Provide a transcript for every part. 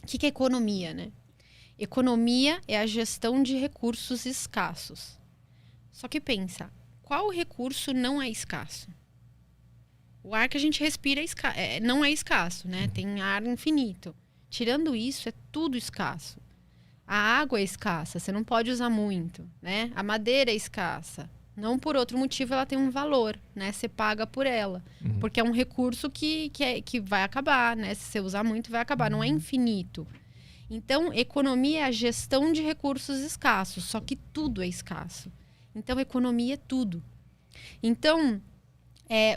O que é economia, né? Economia é a gestão de recursos escassos. Só que pensa, qual recurso não é escasso? O ar que a gente respira não é escasso, né? Tem ar infinito. Tirando isso, é tudo escasso. A água é escassa, você não pode usar muito, né? A madeira é escassa. Não por outro motivo ela tem um valor, né? Você paga por ela. Porque é um recurso que vai acabar, né? Se você usar muito, vai acabar. Não é infinito. Então, economia é a gestão de recursos escassos. Só que tudo é escasso. Então, economia é tudo. Então,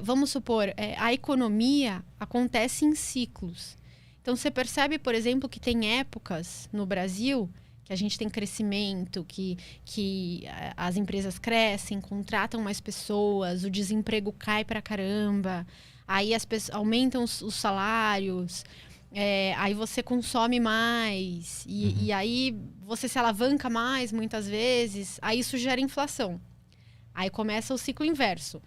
vamos supor, a economia acontece em ciclos. Então, você percebe, por exemplo, que tem épocas no Brasil que a gente tem crescimento, que as empresas crescem, contratam mais pessoas, o desemprego cai pra caramba, aí as pessoas aumentam os salários, aí você consome mais, e aí você se alavanca mais muitas vezes, aí isso gera inflação. Aí começa o ciclo inverso.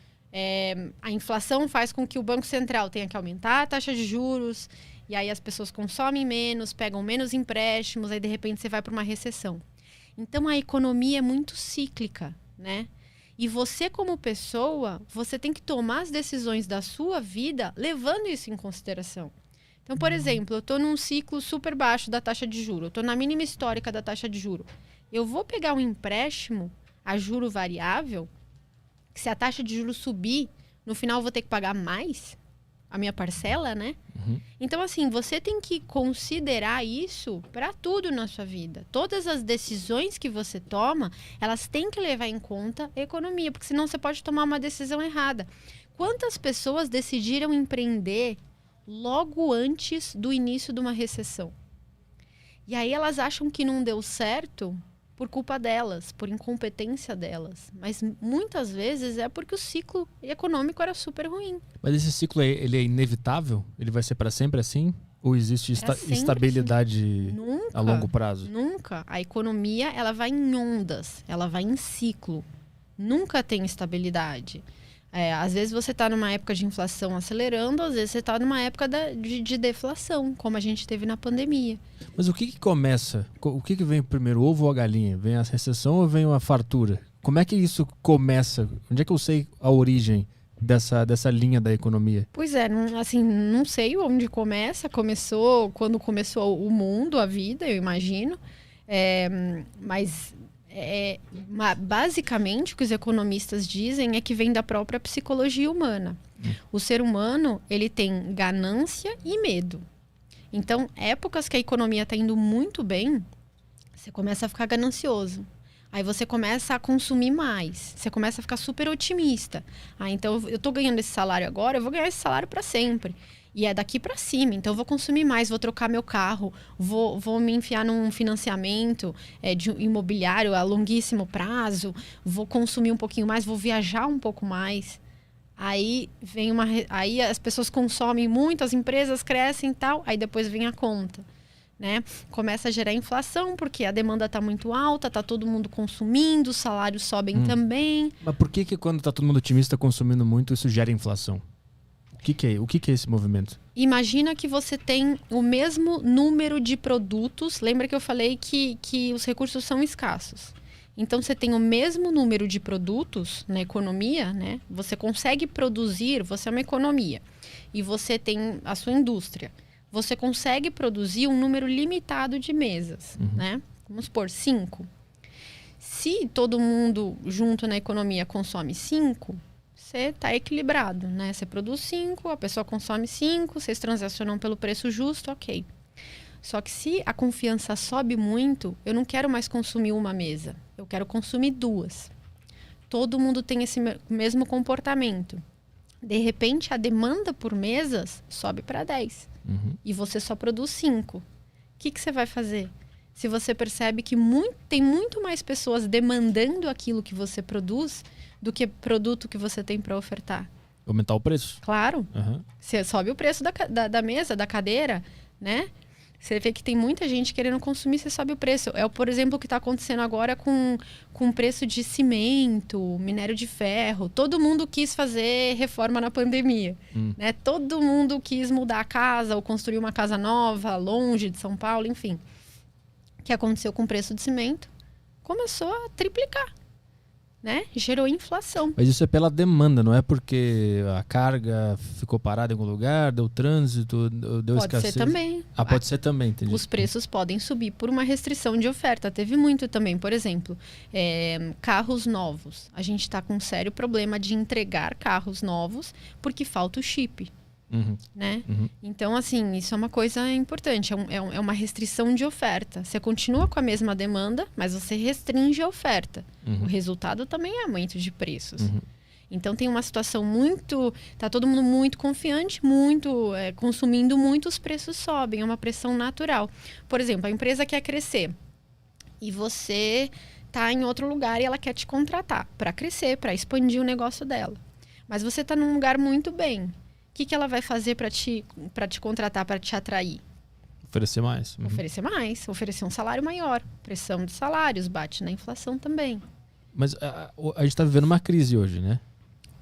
A inflação faz com que o Banco Central tenha que aumentar a taxa de juros, e aí as pessoas consomem menos, pegam menos empréstimos, aí de repente você vai para uma recessão. Então a economia é muito cíclica, né? E você como pessoa, você tem que tomar as decisões da sua vida levando isso em consideração. Então, por exemplo, eu estou num ciclo super baixo da taxa de juros, eu estou na mínima histórica da taxa de juros. Eu vou pegar um empréstimo a juro variável, que se a taxa de juros subir, no final eu vou ter que pagar mais a minha parcela, né? Então, assim, você tem que considerar isso para tudo na sua vida. Todas as decisões que você toma, elas têm que levar em conta a economia, porque senão você pode tomar uma decisão errada. Quantas pessoas decidiram empreender logo antes do início de uma recessão? E aí elas acham que não deu certo por culpa delas, por incompetência delas. Mas muitas vezes é porque o ciclo econômico era super ruim. Mas esse ciclo, ele é inevitável? Ele vai ser para sempre assim? Ou existe estabilidade assim. a longo prazo? Nunca. A economia, ela vai em ondas, ela vai em ciclo. Nunca tem estabilidade. Às vezes você está numa época de inflação acelerando, às vezes você está numa época de deflação, como a gente teve na pandemia. Mas o que começa? O que vem primeiro, o ovo ou a galinha? Vem a recessão ou vem a fartura? Como é que isso começa? Onde é que eu sei a origem dessa linha da economia? Pois é, não sei onde começou quando começou o mundo, a vida, eu imagino, mas basicamente o que os economistas dizem é que vem da própria psicologia humana. O ser humano, ele tem ganância e medo. Então, épocas que a economia está indo muito bem, você começa a ficar ganancioso. Aí você começa a consumir mais. Você começa a ficar super otimista. Então eu tô ganhando esse salário agora, eu vou ganhar esse salário para sempre. E é daqui para cima. Então eu vou consumir mais, vou trocar meu carro, vou me enfiar num financiamento de imobiliário a longuíssimo prazo, vou consumir um pouquinho mais, vou viajar um pouco mais. Aí aí as pessoas consomem muito, as empresas crescem e tal, aí depois vem a conta. Né? Começa a gerar inflação, porque a demanda está muito alta, está todo mundo consumindo, os salários sobem também. Mas por que quando está todo mundo otimista consumindo muito, isso gera inflação? O que é esse movimento? Imagina que você tem o mesmo número de produtos. Lembra que eu falei que os recursos são escassos. Então, você tem o mesmo número de produtos na economia, né? Você consegue produzir, você é uma economia. E você tem a sua indústria. Você consegue produzir um número limitado de mesas, né? Vamos supor, 5. Se todo mundo junto na economia consome 5, você está equilibrado, né? Você produz 5, a pessoa consome 5, vocês transacionam pelo preço justo, ok. Só que se a confiança sobe muito, eu não quero mais consumir uma mesa, eu quero consumir 2. Todo mundo tem esse mesmo comportamento. De repente, a demanda por mesas sobe para 10. E você só produz 5. O que você vai fazer? Se você percebe que tem muito mais pessoas demandando aquilo que você produz do que produto que você tem para ofertar. Aumentar o preço? Claro. Você sobe o preço da mesa, da cadeira, né? Você vê que tem muita gente querendo consumir, você sobe o preço. Por exemplo, o que está acontecendo agora com o preço de cimento, minério de ferro. Todo mundo quis fazer reforma na pandemia. Né? Todo mundo quis mudar a casa ou construir uma casa nova, longe de São Paulo, enfim. O que aconteceu com o preço de cimento? Começou a triplicar. Né? Gerou inflação. Mas isso é pela demanda, não é porque a carga ficou parada em algum lugar, deu trânsito, deu escassez? Pode ser também. Pode ser também, entendi. Os preços podem subir por uma restrição de oferta. Teve muito também, por exemplo, carros novos. A gente está com um sério problema de entregar carros novos porque falta o chip. Né? Então, assim, isso é uma coisa importante. É uma restrição de oferta. Você continua com a mesma demanda, mas você restringe a oferta. O resultado também é aumento de preços. Então, tem uma situação muito... Tá todo mundo muito confiante, muito consumindo muito, os preços sobem. É uma pressão natural. Por exemplo, a empresa quer crescer e você tá em outro lugar e ela quer te contratar para crescer, para expandir o negócio dela. Mas você tá num lugar muito bem. O que ela vai fazer para te contratar, para te atrair? Oferecer mais. Oferecer mais, oferecer um salário maior. Pressão de salários, bate na inflação também. Mas a gente está vivendo uma crise hoje, né?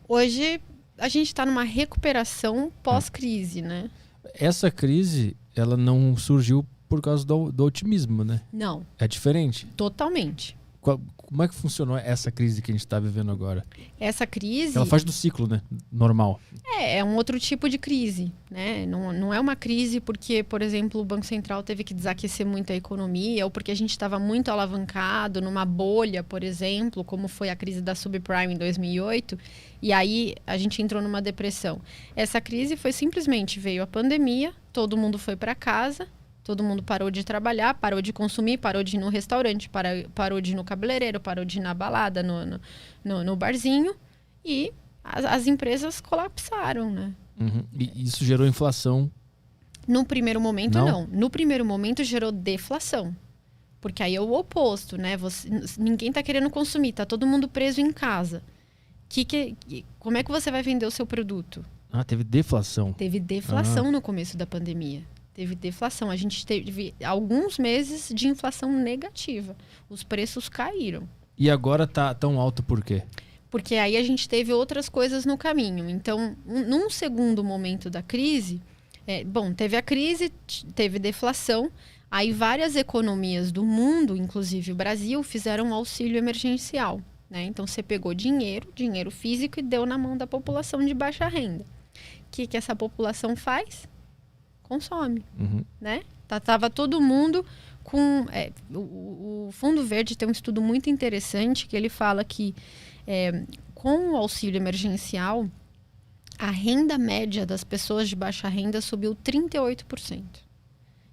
Hoje a gente está numa recuperação pós-crise, né? Essa crise, ela não surgiu por causa do otimismo, né? Não. É diferente. Totalmente. Como é que funcionou essa crise que a gente está vivendo agora? Essa crise... Ela faz do ciclo, né? Normal. É um outro tipo de crise, né? Não é uma crise porque, por exemplo, o Banco Central teve que desaquecer muito a economia ou porque a gente estava muito alavancado numa bolha, por exemplo, como foi a crise da subprime em 2008, e aí a gente entrou numa depressão. Essa crise foi simplesmente, veio a pandemia, todo mundo foi para casa, todo mundo parou de trabalhar, parou de consumir, parou de ir no restaurante, parou de ir no cabeleireiro, parou de ir na balada, no barzinho. E as empresas colapsaram, né? E isso gerou inflação? No primeiro momento, não. No primeiro momento, gerou deflação. Porque aí é o oposto, né? Ninguém está querendo consumir, tá todo mundo preso em casa. Como é que você vai vender o seu produto? Teve deflação. Teve deflação no começo da pandemia. Teve deflação. A gente teve alguns meses de inflação negativa. Os preços caíram. E agora tá tão alto por quê? Porque aí a gente teve outras coisas no caminho. Então, num segundo momento da crise... teve a crise, teve deflação. Aí várias economias do mundo, inclusive o Brasil, fizeram um auxílio emergencial. Né? Então, você pegou dinheiro físico e deu na mão da população de baixa renda. O que essa população faz? Consome, né? Tava todo mundo com... o Fundo Verde tem um estudo muito interessante que ele fala que com o auxílio emergencial, a renda média das pessoas de baixa renda subiu 38%.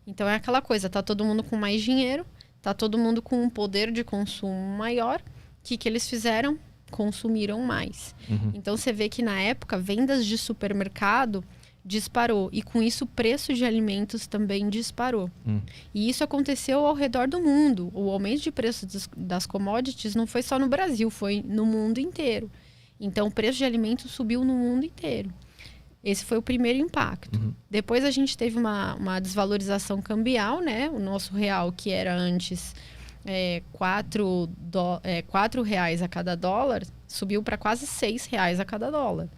Então é aquela coisa, tá todo mundo com mais dinheiro, tá todo mundo com um poder de consumo maior. O que eles fizeram? Consumiram mais. Então você vê que na época, vendas de supermercado disparou. E com isso o preço de alimentos também disparou. E isso aconteceu ao redor do mundo. O aumento de preço das commodities não foi só no Brasil, foi no mundo inteiro. Então o preço de alimentos subiu no mundo inteiro. Esse foi o primeiro impacto. Depois a gente teve uma desvalorização cambial, né? O nosso real, que era antes R$ 4 a cada dólar, subiu para quase R$ 6 a cada dólar.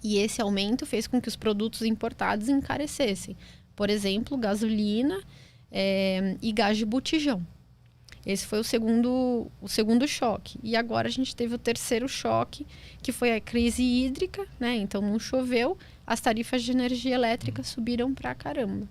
E esse aumento fez com que os produtos importados encarecessem. Por exemplo, gasolina e gás de botijão. Esse foi o segundo choque. E agora a gente teve o terceiro choque, que foi a crise hídrica, né? Então não choveu, as tarifas de energia elétrica subiram pra caramba.